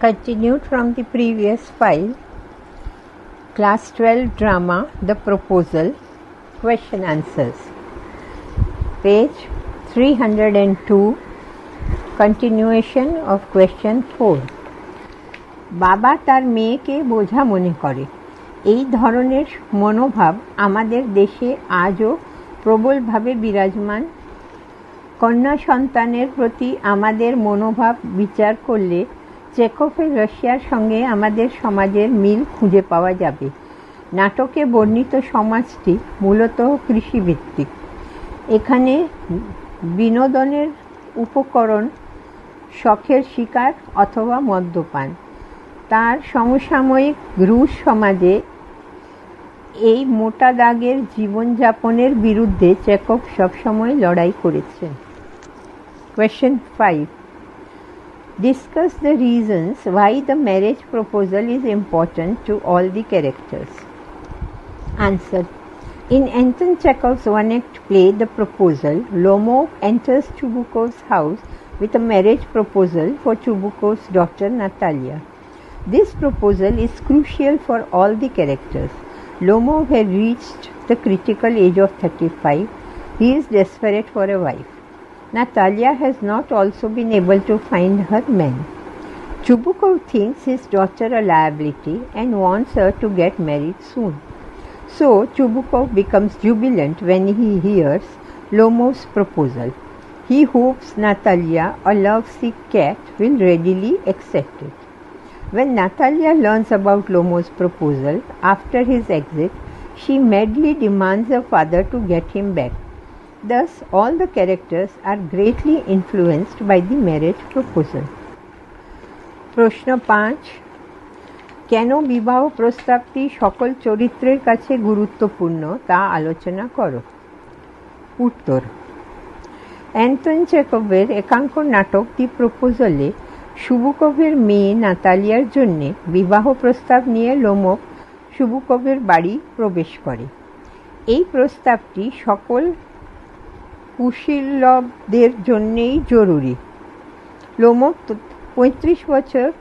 Continued from the previous file, Class 12 Drama, The Proposal, Question Answers. Page 302, Continuation of Question 4. বাবা তার মেয়েকে বোঝা মনে করে। এই ধরনের মনোভাব আমাদের দেশে আজও প্রবলভাবে বিরাজমান। কন্যা সন্তানের প্রতি আমাদের মনোভাব বিচার করলে চেকভের রাশিয়ার সঙ্গে আমাদের সমাজের মিল খুঁজে পাওয়া যাবে। নাটকে বর্ণিত সমাজটি মূলত কৃষিভিত্তিক। এখানে বিনোদনের উপকরণ শখের শিকার অথবা মদ্যপান। তার সমসাময়িক রুশ সমাজে এই মোটা দাগের জীবনযাপনের বিরুদ্ধে চেকভ সবসময় লড়াই করেছেন। Question 5. Discuss the reasons why the marriage proposal is important to all the characters. Answer. In Anton Chekhov's one-act play The Proposal, Lomov enters Chubukov's house with a marriage proposal for Chubukov's daughter Natalia. This proposal is crucial for all the characters. Lomov had reached the critical age of 35. He is desperate for a wife. Natalia has not also been able to find her man. Chubukov thinks his daughter a liability and wants her to get married soon. So Chubukov becomes jubilant when he hears Lomov's proposal. He hopes Natalia, a lovesick cat, will readily accept it. When Natalia learns about Lomov's proposal after his exit, she madly demands her father to get him back. Thus, all the characters are greatly influenced by the marriage proposal. প্রশ্ন 5. কেন বিবাহ প্রস্তাবটি সকল চরিত্রের কাছে গুরুত্বপূর্ণ তা আলোচনা করো। উত্তর. অ্যান্টন চেকভের একাঙ্ক নাটক দি প্রপোজালে সুবুকভের মেয়ে নাতালিয়ার জন্য বিবাহ প্রস্তাব নিয়ে লোমভ সুবুকভের বাড়ি প্রবেশ করে। এই প্রস্তাবটি সকল কুশীলবদের জন্যেই জরুরি। লোমভ 35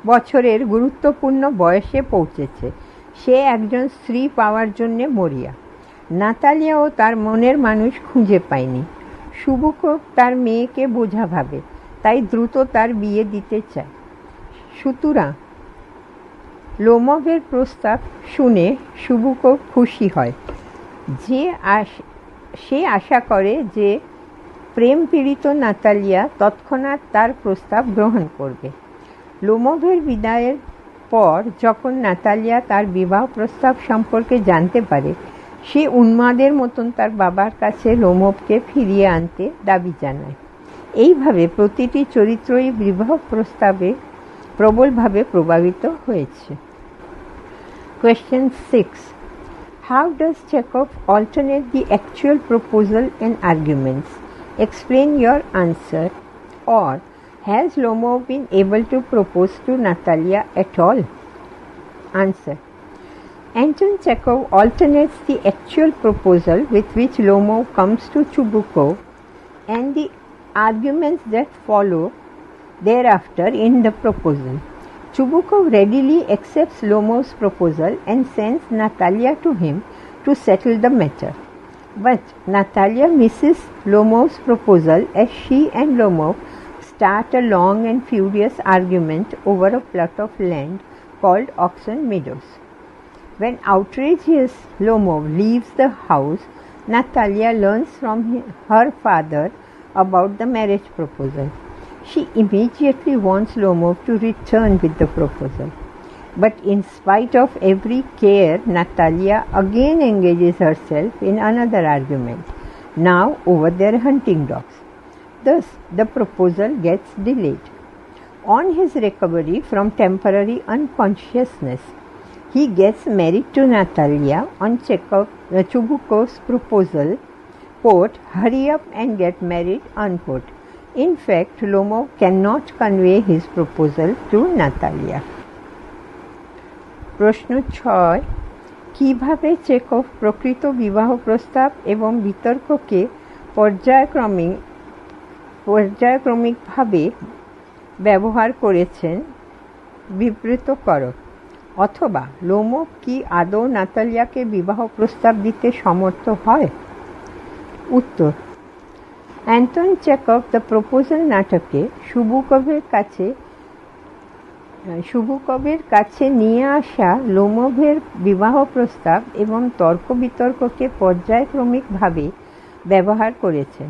বছরের গুরুত্বপূর্ণ বয়সে পৌঁছেছে। সে একজন স্ত্রী পাওয়ার জন্য মরিয়া। নাতালিয়াও তার মনের মানুষ খুঁজে পায়নি। সুবুকভ তার মেয়েকে বোঝা ভাবে, তাই দ্রুত তার বিয়ে দিতে চায়। সুতরাং লোমভের প্রস্তাব শুনে সুবুকভ খুশি হয়। সে আশা করে যে প্রেম পীড়িত নাতালিয়া তৎক্ষণাৎ তার প্রস্তাব গ্রহণ করবে। লোমভের বিদায়ের পর যখন নাতালিয়া তার বিবাহ প্রস্তাব সম্পর্কে জানতে পারে, সে উন্মাদের মতন তার বাবার কাছে লোমভকে ফিরিয়ে আনতে দাবি জানায়। এইভাবে প্রতিটি চরিত্রই বিবাহ প্রস্তাবে প্রবলভাবে প্রভাবিত হয়েছে। Question 6. How does Chekhov alternate the actual proposal and arguments? Explain your answer. Or, has Lomov been able to propose to Natalia at all? Answer. Anton Chekhov alternates the actual proposal with which Lomov comes to Chubukov and the arguments that follow thereafter in the proposal. Chubukov readily accepts Lomov's proposal and sends Natalia to him to settle the matter. But Natalia misses Lomov's proposal as she and Lomov start a long and furious argument over a plot of land called Oxon Meadows. When outrageous Lomov leaves the house, Natalia learns from her father about the marriage proposal. She immediately wants Lomov to return with the proposal. But in spite of every care, Natalia again engages herself in another argument, now over their hunting dogs. Thus, the proposal gets delayed. On his recovery from temporary unconsciousness, he gets married to Natalia on Chubukov's proposal, quote, hurry up and get married, unquote. In fact, Lomov cannot convey his proposal to Natalia. প্রশ্ন 6. কিভাবে Chekhov প্রকৃত বিবাহ প্রস্তাব এবং বিতর্ককে পর্যায়ক্রমিকভাবে ব্যবহার করেছেন বিবৃত করো, অথবা লোমোভ কি আদৌ নাতালিয়াকে বিবাহ প্রস্তাব দিতে সমর্থ হয়? উত্তর: অ্যান্টন চেখভ দ্য প্রপোজাল নাটকে সুবুকভের কাছে নিয়ে আসা লোমোভের বিবাহ প্রস্তাব এবং তর্ক বিতর্ককে পর্যায়ক্রমিকভাবে ব্যবহার করেছেন।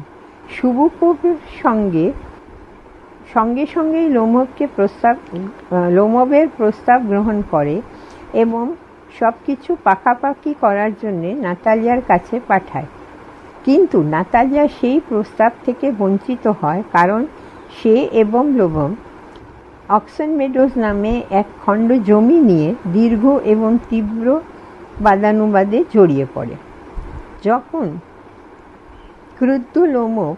সুবুকভের সঙ্গে সঙ্গেই লোমোভের প্রস্তাব গ্রহণ করে এবং সব কিছু পাকাপাকি করার জন্য নাতালিয়ার কাছে পাঠায়। কিন্তু নাতালিয়া সেই প্রস্তাব থেকে বঞ্চিত হয়, কারণ সে এবং লোমোভ অক্সন মেডোজ নামে এক খণ্ড জমি নিয়ে দীর্ঘ এবং তীব্র বাদানুবাদে জড়িয়ে পড়ে। যখন ক্রুদ্ধ লোমোভ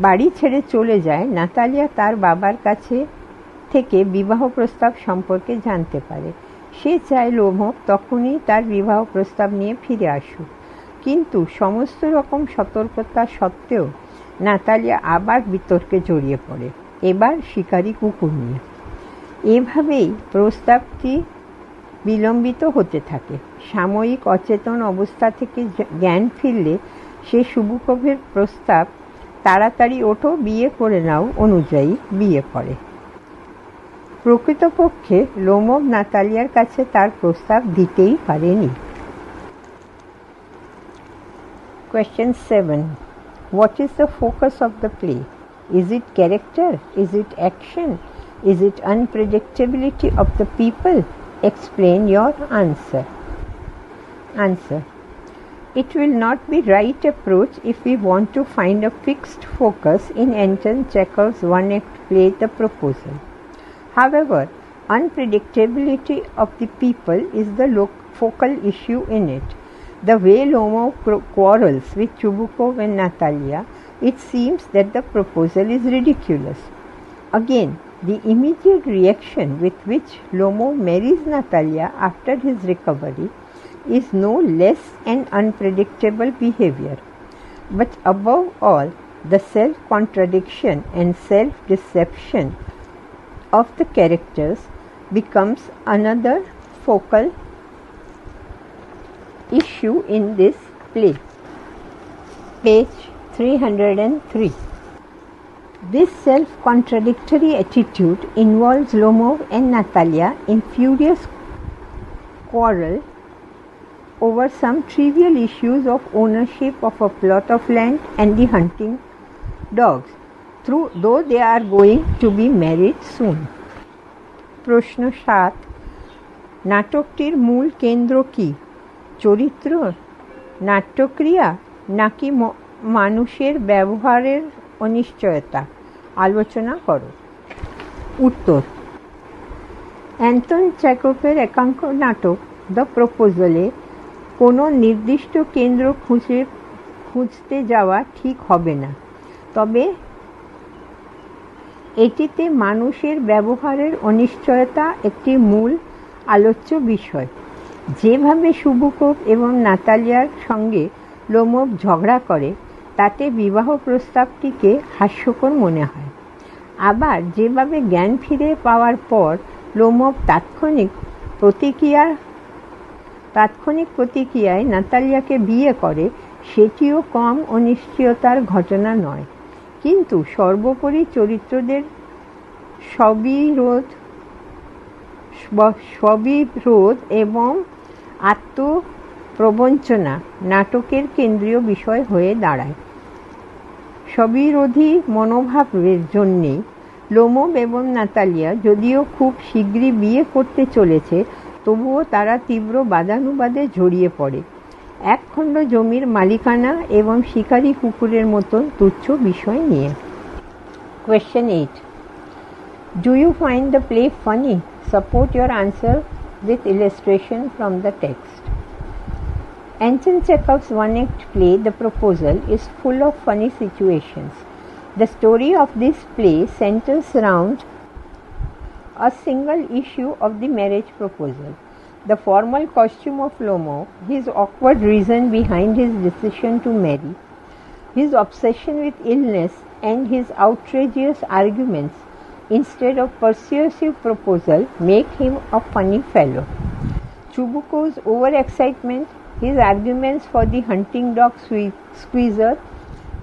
বাড়ি ছেড়ে চলে যায়, নাতালিয়া তার বাবার কাছে থেকে বিবাহ প্রস্তাব সম্পর্কে জানতে পারে। সে চায় লোমোভ তখনই তার বিবাহ প্রস্তাব নিয়ে ফিরে আসুক, কিন্তু সমস্ত রকম সতর্কতা সত্ত্বেও নাতালিয়া আবার বিতর্কে জড়িয়ে পড়ে, এবার শিকারী কুকুর নিয়ে। এভাবেই প্রস্তাবটি বিলম্বিত হতে থাকে। সাময়িক অচেতন অবস্থা থেকে জ্ঞান ফিরলে সে সুবুকভের প্রস্তাব তাড়াতাড়ি ওঠো, বিয়ে করে নাও অনুযায়ী বিয়ে করে। প্রকৃতপক্ষে লোমোভ নাতালিয়ার কাছে তার প্রস্তাব দিতেই পারেনি। Question 7. What is the focus of the play? Is it character? Is it action? Is it unpredictability of the people? Explain your answer. Answer. It will not be right approach if we want to find a fixed focus in Anton Chekhov's one-act play The Proposal. However, unpredictability of the people is the focal issue in it. The way Lomov quarrels with Chubukov and Natalia, it seems that the proposal is ridiculous. Again, the immediate reaction with which Lomov marries Natalia after his recovery is no less an unpredictable behavior. But above all, the self-contradiction and self-deception of the characters becomes another focal issue in this play. Page 303. This self-contradictory attitude involves Lomov and Natalia in furious quarrel over some trivial issues of ownership of a plot of land and the hunting dogs, though they are going to be married soon. প্রশ্ন 7. নাটকটির মূল কেন্দ্র কি? চরিত্র, নাট্যক্রিয়া, নাকি মানুষের ব্যবহারের অনিশ্চয়তা? আলোচনা করো। উত্তর: অ্যান্টন চেখভের একাঙ্ক নাটক দ্য প্রপোজালে কোনো নির্দিষ্ট কেন্দ্র খুঁজতে যাওয়া ঠিক হবে না, তবে এটিতে মানুষের ব্যবহারের অনিশ্চয়তা একটি মূল আলোচ্য বিষয়। যেভাবে সুবুকভ এবং নাতালিয়ার সঙ্গে লোমোভ ঝগড়া করে, তাতে বিবাহ প্রস্তাবটিকে হাস্যকর মনে হয়। আবার যেভাবে জ্ঞান ফিরে পাওয়ার পর লোমোভ তাৎক্ষণিক প্রতিক্রিয়ায় নাতালিয়াকে বিয়ে করে, সেটিও কম অনিশ্চয়তার ঘটনা নয়। কিন্তু সর্বোপরি চরিত্রদের স্ববিরোধ এবং আত্মপ্রবঞ্চনা নাটকের কেন্দ্রীয় বিষয় হয়ে দাঁড়ায়। স্ববিরোধী মনোভাবের জন্যেই লোমোভ এবং নাতালিয়া যদিও খুব শীঘ্রই বিয়ে করতে চলেছে, তবুও তারা তীব্র বাদানুবাদে জড়িয়ে পড়ে, এক খণ্ড জমির মালিকানা এবং শিকারী কুকুরের মতন তুচ্ছ বিষয় নিয়ে। Question 8. Do you find the play funny? Support your answer with illustration from the text. Anton Chekhov's one-act play The Proposal is full of funny situations. The story of this play centers around a single issue of the marriage proposal. The formal costume of Lomov, his awkward reason behind his decision to marry, his obsession with illness, and his outrageous arguments instead of persuasive proposal make him a funny fellow. Chubuko's overexcitement, his arguments for the hunting dog squeezer,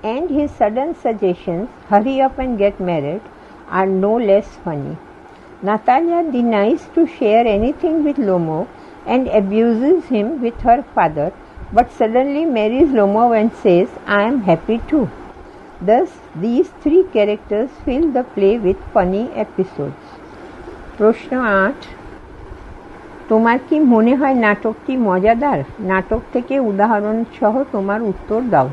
and his sudden suggestions, hurry up and get married, are no less funny. Natalia denies to share anything with Lomov and abuses him with her father, but suddenly marries Lomov and says, I am happy too. Thus, these three characters fill the play with funny episodes. প্রশ্ন 8, তোমার কি মনে হয় নাটকটি মজাদার? নাটক থেকে উদাহরণ সহ তোমার উত্তর দাও।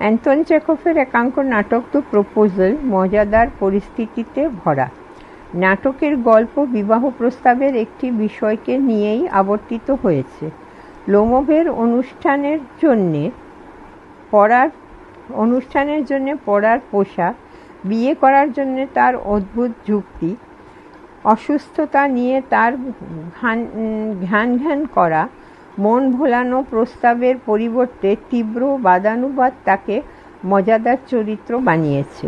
অ্যান্টন চেখভের একাঙ্ক নাটক দ্য প্রপোজাল মজাদার পরিস্থিতিতে ভরা। নাটকের গল্প বিবাহ প্রস্তাবের একটি বিষয়কে নিয়েই আবর্তিত হয়েছে। লোমোভের অনুষ্ঠানের জন্য পড়ার পোশাক, বিয়ে করার জন্য তার অদ্ভুত যুক্তি, অসুস্থতা নিয়ে তার ঘ্যান করা, মন ভোলানো প্রস্তাবের পরিবর্তে তীব্র বাদানুবাদ তাকে মজাদার চরিত্র বানিয়েছে।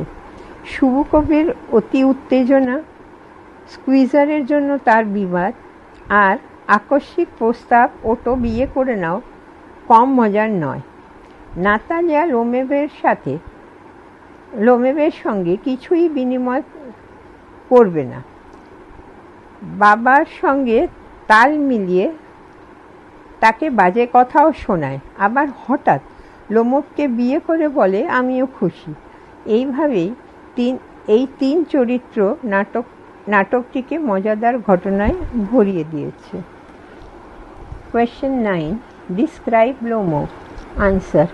শুভকবির অতি উত্তেজনা, স্কুইজারের জন্য তার বিবাদ, আর আকস্মিক প্রস্তাব ওটো বিয়ে করে নাও কম মজার নয়। নাতালিয়া লোমেভের সঙ্গে কিছুই বিনিময় করবে না, বাবার সঙ্গে তাল মিলিয়ে তাকে বাজে কথাও শোনায়, আবার হঠাৎ লোমভকে বিয়ে করে বলে আমিও খুশি। এইভাবেই এই তিন চরিত্র নাটকটিকে মজাদার ঘটনায় ভরিয়ে দিয়েছে। Question 9. Describe Lomov. Answer.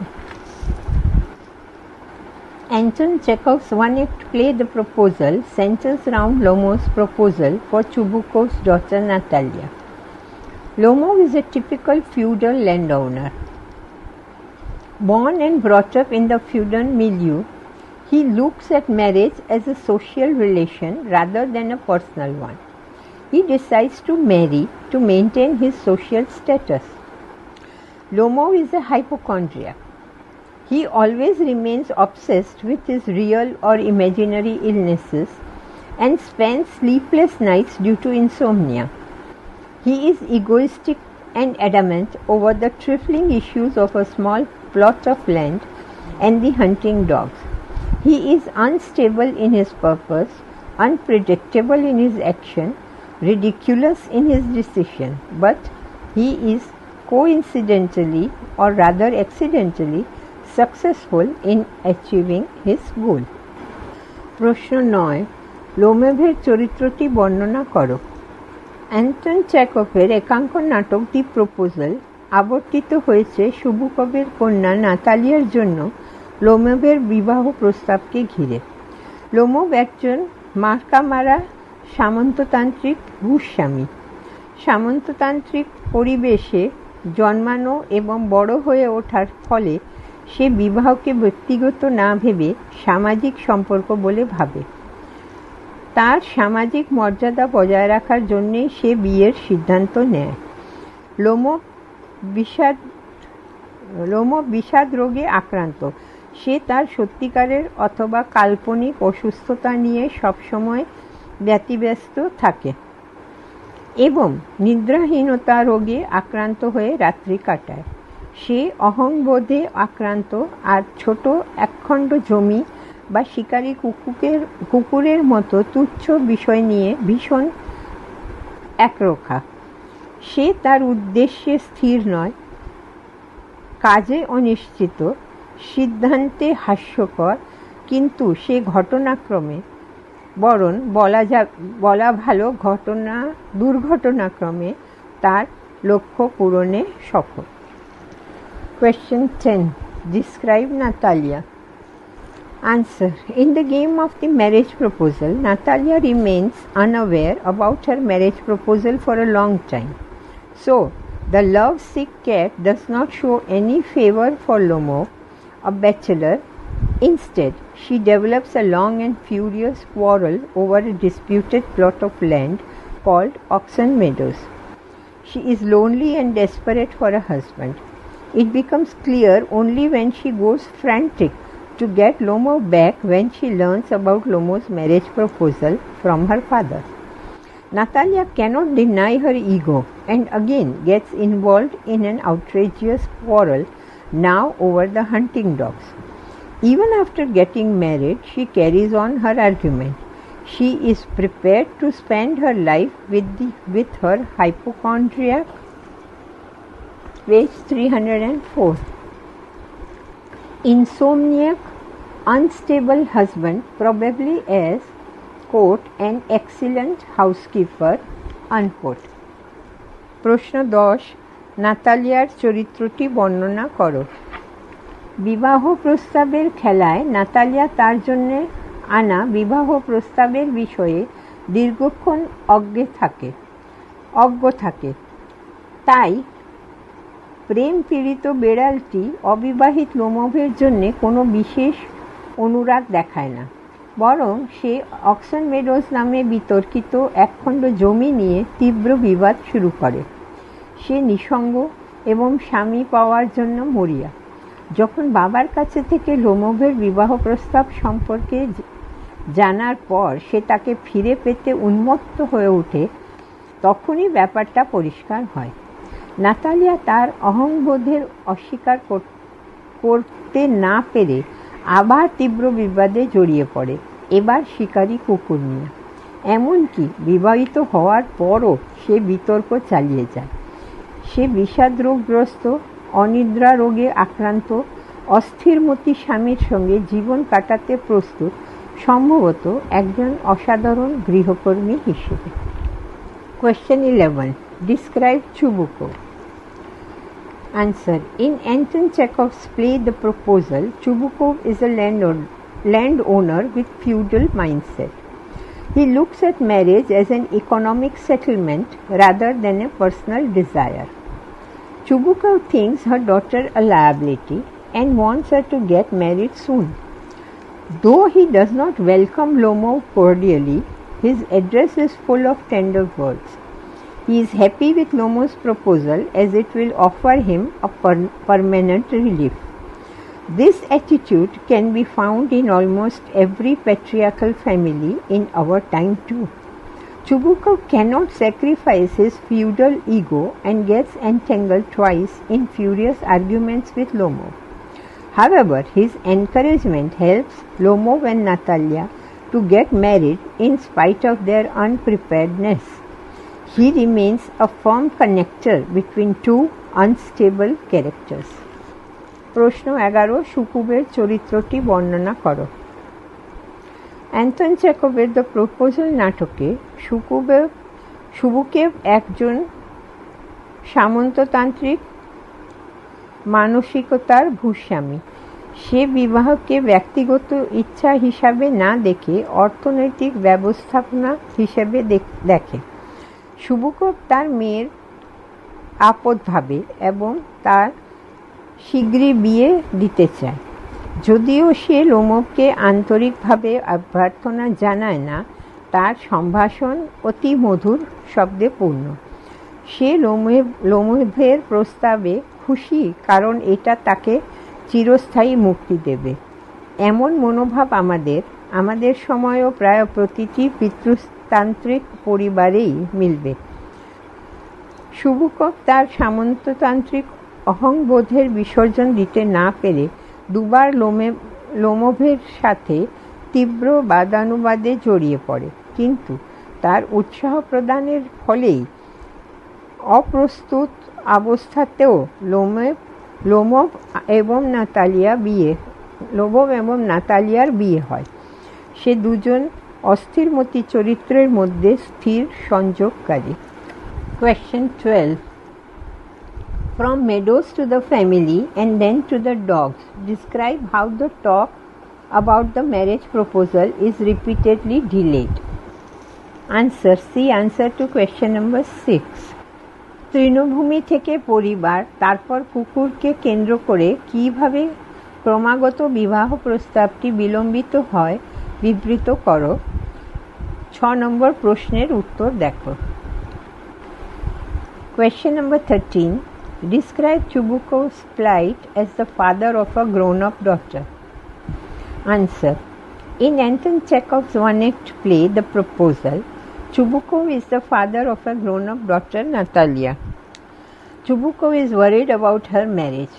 Anton Chekhov's one-act play The Proposal centers around Lomov's proposal for Chubukov's daughter Natalia. Lomov is a typical feudal landowner. Born and brought up in the feudal milieu, he looks at marriage as a social relation rather than a personal one. He decides to marry to maintain his social status. Lomov is a hypochondriac. He always remains obsessed with his real or imaginary illnesses and spends sleepless nights due to insomnia. He is egoistic and adamant over the trifling issues of a small plot of land and the hunting dogs. He is unstable in his purpose, unpredictable in his action, ridiculous in his decision, but he is coincidentally or rather accidentally successful in achieving his goal. প্রশ্ন 9. লোমেভের চরিত্রটি বর্ণনা করো। Anton চেখভের একাঙ্ক নাটক দি proposal আবর্তিত হয়েছে শুভকবির কন্যা নাতালিয়ার জন্য লোমেভের বিবাহ প্রস্তাবকে ঘিরে। লোমভ একজন মার্কামারা সামন্ততান্ত্রিক ভূস্বামী। সামন্ততান্ত্রিক পরিবেশে জন্মানো এবং বড় হয়ে ওঠার ফলে সে বিবাহকে ব্যক্তিগত না ভেবে সামাজিক সম্পর্ক বলে ভাবে। তার সামাজিক মর্যাদা বজায় রাখার জন্যে সে বিয়ের সিদ্ধান্ত নেয়। লোমভ বিষাদ রোগে আক্রান্ত। সে তার সত্যিকারের অথবা কাল্পনিক অসুস্থতা নিয়ে সবসময় ব্যতিব্যস্ত থাকে এবং নিদ্রাহীনতা রোগে আক্রান্ত হয়ে রাত্রি কাটায়। সে অহংবোধে আক্রান্ত আর ছোট একখণ্ড জমি বা শিকারী কুকুরের মতো তুচ্ছ বিষয় নিয়ে ভীষণ একরোখা। সে তার উদ্দেশ্যে স্থির নয়, কাজে অনিশ্চিত, সিদ্ধান্তে হাস্যকর, কিন্তু সে ঘটনাক্রমে বরং বলা ভালো দুর্ঘটনাক্রমে তার লক্ষ্য পূরণে সফল। Question 10. Describe Natalia. Answer. In the game of the marriage proposal, Natalia remains unaware about her marriage proposal for a long time. So, the love-sick cat does not show any favor for Lomov, a bachelor. Instead, she develops a long and furious quarrel over a disputed plot of land called Oxen Meadows. She is lonely and desperate for a husband. It becomes clear only when she goes frantic to get Lomo back when she learns about Lomo's marriage proposal from her father. Natalia cannot deny her ego and again gets involved in an outrageous quarrel, now over the hunting dogs. Even after getting married, she carries on her argument. She is prepared to spend her life with her hypochondriac. Page 304. Insomniac, unstable husband, probably as, quote, an excellent housekeeper, unquote. প্রশ্ন 10 নাতালিয়ার চরিত্রটি বর্ণনা করো। বিবাহ প্রস্তাবের খেলায় Natalia তার জন্য আনা বিবাহ প্রস্তাবের বিষয়ে দীর্ঘক্ষণ অজ্ঞ থাকে। তাই প্রেম পীড়িত বেড়ালটি অবিবাহিত লোমভের জন্য কোনো বিশেষ অনুরাগ দেখায় না, বরং সে অক্সন মেডোজ নামে বিতর্কিত একখণ্ড জমি নিয়ে তীব্র বিবাদ শুরু করে। সে নিঃসঙ্গ এবং স্বামী পাওয়ার জন্য মরিয়া। যখন বাবার কাছে থেকে লোমভের বিবাহ প্রস্তাব সম্পর্কে জানার পর সে তাকে ফিরে পেতে উন্মত্ত হয়ে ওঠে, তখনই ব্যাপারটা পরিষ্কার হয়। নাতালিয়া তার অহংবোধের অস্বীকার করতে না পেরে আবার তীব্র বিবাদে জড়িয়ে পড়ে, এবার শিকারী কুকুর নিয়ে। এমনকি বিবাহিত হওয়ার পরও সে বিতর্ক চালিয়ে যায়। সে বিষাদ রোগগ্রস্ত, অনিদ্রা রোগে আক্রান্ত, অস্থিরমতি স্বামীর সঙ্গে জীবন কাটাতে প্রস্তুত, সম্ভবত একজন অসাধারণ গৃহকর্মী হিসেবে। Question 11. Describe Chubukov. Answer. In Anton Chekhov's play The Proposal, Chubukov is a landowner with feudal mindset. He looks at marriage as an economic settlement rather than a personal desire. Chubukov thinks her daughter a liability and wants her to get married soon. Though he does not welcome Lomov cordially, his address is full of tender words. He is happy with Lomov's proposal as it will offer him a permanent relief. This attitude can be found in almost every patriarchal family in our time too. Chubukov cannot sacrifice his feudal ego and gets entangled twice in furious arguments with Lomov. However, his encouragement helps Lomov and Natalia to get married in spite of their unpreparedness. He remains a firm connector between two unstable characters. প্রশ্ন 11 সুকুবের চরিত্রটি বর্ণনা করো। Anton চেকভের the proposal নাটকে সুবুকেভ একজন সামন্ততান্ত্রিক মানসিকতার ভূস্বামী। সে বিবাহকে ব্যক্তিগত ইচ্ছা হিসাবে না দেখে অর্থনৈতিক ব্যবস্থাপনা হিসেবে দেখে। সুবুকভ তার মেয়ের আপদ ভাবে এবং তার শীঘ্রই বিয়ে দিতে চায়। যদিও সে লোমভকে আন্তরিকভাবে অভ্যর্থনা জানায় না, তার সম্ভাষণ অতি মধুর শব্দে পূর্ণ। সে লোমভের প্রস্তাবে খুশি, কারণ এটা তাকে চিরস্থায়ী মুক্তি দেবে। এমন মনোভাব আমাদের সময়ও প্রায় প্রতিটি পিতৃতান্ত্রিক পরিবারেই মিলবে। সুবুকভ তার সামন্ততান্ত্রিক অহংবোধের বিসর্জন দিতে না পেরে দুবার লোমভের সাথে তীব্র বাদানুবাদে জড়িয়ে পড়ে, কিন্তু তার উৎসাহ প্রদানের ফলেই অপ্রস্তুত অবস্থাতেও লোমভ এবং নাতালিয়ার বিয়ে হয়। সে দুজন অস্থিরমতি চরিত্রের মধ্যে স্থির সংযোগকারী। Question 12. From Meadows to the family and then to the dogs, describe how the talk about the marriage proposal is repeatedly delayed. Answer. See answer to question number 6. তৃণভূমি থেকে পরিবার, তারপর কুকুরকে কেন্দ্র করে কিভাবে ক্রমাগত বিবাহ প্রস্তাবটি বিলম্বিত হয় বিবৃত করো। 6 নম্বর প্রশ্নের উত্তর দেখো। Question number 13. Describe Chubukov's plight as the father of a grown-up daughter. Answer. In Anton Chekhov's one-act play, The Proposal, Chubukov is the father of a grown-up daughter, Natalia. Chubukov is worried about her marriage.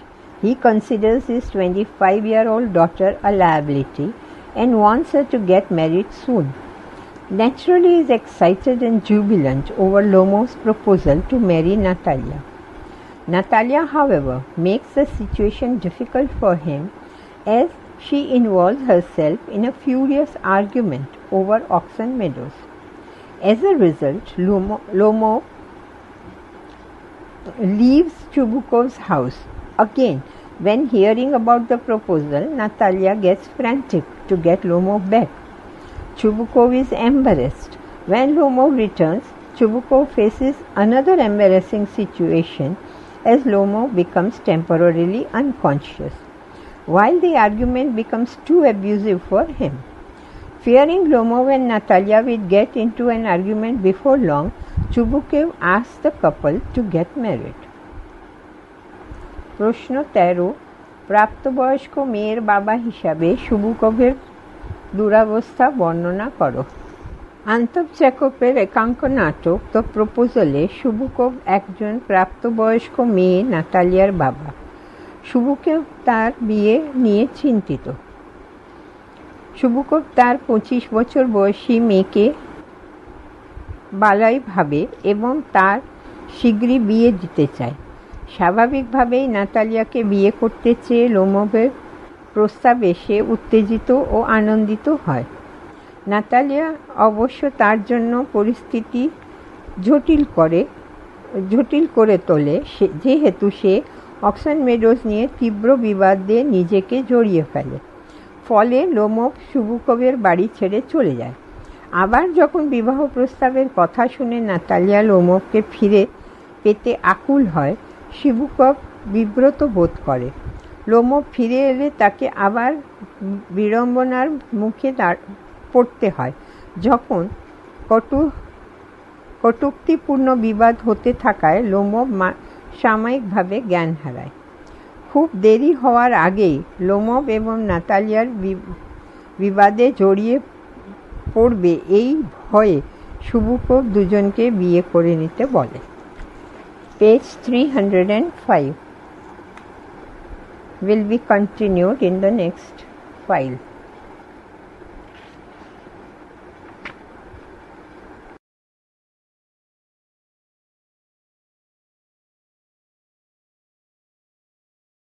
He considers his 25-year-old daughter a liability and wants her to get married soon. Naturally, he is excited and jubilant over Lomov's proposal to marry Natalia. Natalia, however, makes the situation difficult for him as she involves herself in a furious argument over Oxon Meadows. As a result, Lomov leaves Chubukov's house. Again, when hearing about the proposal, Natalia gets frantic to get Lomov back. Chubukov is embarrassed. When Lomov returns, Chubukov faces another embarrassing situation as Lomov becomes temporarily unconscious, while the argument becomes too abusive for him. Fearing Lomov and Natalia will get into an argument before long, Chubukov asks the couple to get married. প্রশ্ন 13 প্রাপ্তবয়স্ক মেয়ের বাবা হিসাবে শুবুকভের দুরাবস্থা বর্ণনা করো। আন্তব চেকভের একাঙ্ক নাটক the প্রপোজালে শুবুকভ একজন প্রাপ্তবয়স্ক মেয়ে নাতালিয়ার বাবা। শুবুকভ তার বিয়ে নিয়ে চিন্তিত। শুবুকভ তার 25 বছর বয়সী মেয়েকে বালাই ভাবে এবং তার শীঘ্রই বিয়ে দিতে চায়। স্বাভাবিকভাবেই নাতালিয়াকে বিয়ে করতে চেয়ে লোমভের প্রস্তাবে সে উত্তেজিত ও আনন্দিত হয়। নাতালিয়া অবশ্য তার জন্য পরিস্থিতি জটিল করে তোলে, যেহেতু সে অক্সন মেডোজ নিয়ে তীব্র বিবাদে নিজেকে জড়িয়ে ফেলে। ফলে লোমভ শুবুকভের বাড়ি ছেড়ে চলে যায়। আবার যখন বিবাহ প্রস্তাবের কথা শুনে নাতালিয়া লোমভকে ফিরে পেতে আকুল হয়, শুবুকভ বিব্রত বোধ করে। লোমভ ফিরে এলে তাকে আবার বিড়ম্বনার মুখে পড়তে হয় যখন কটূক্তিপূর্ণ বিবাদ হতে থাকায় লোমভ সাময়িকভাবে জ্ঞান হারায়। খুব দেরি হওয়ার আগেই লোমভ এবং নাতালিয়ার বিবাদে জড়িয়ে পড়বে এই ভয়ে শুবুকভ দুজনকে বিয়ে করে নিতে বলে। Page 305 will be continued in the next file.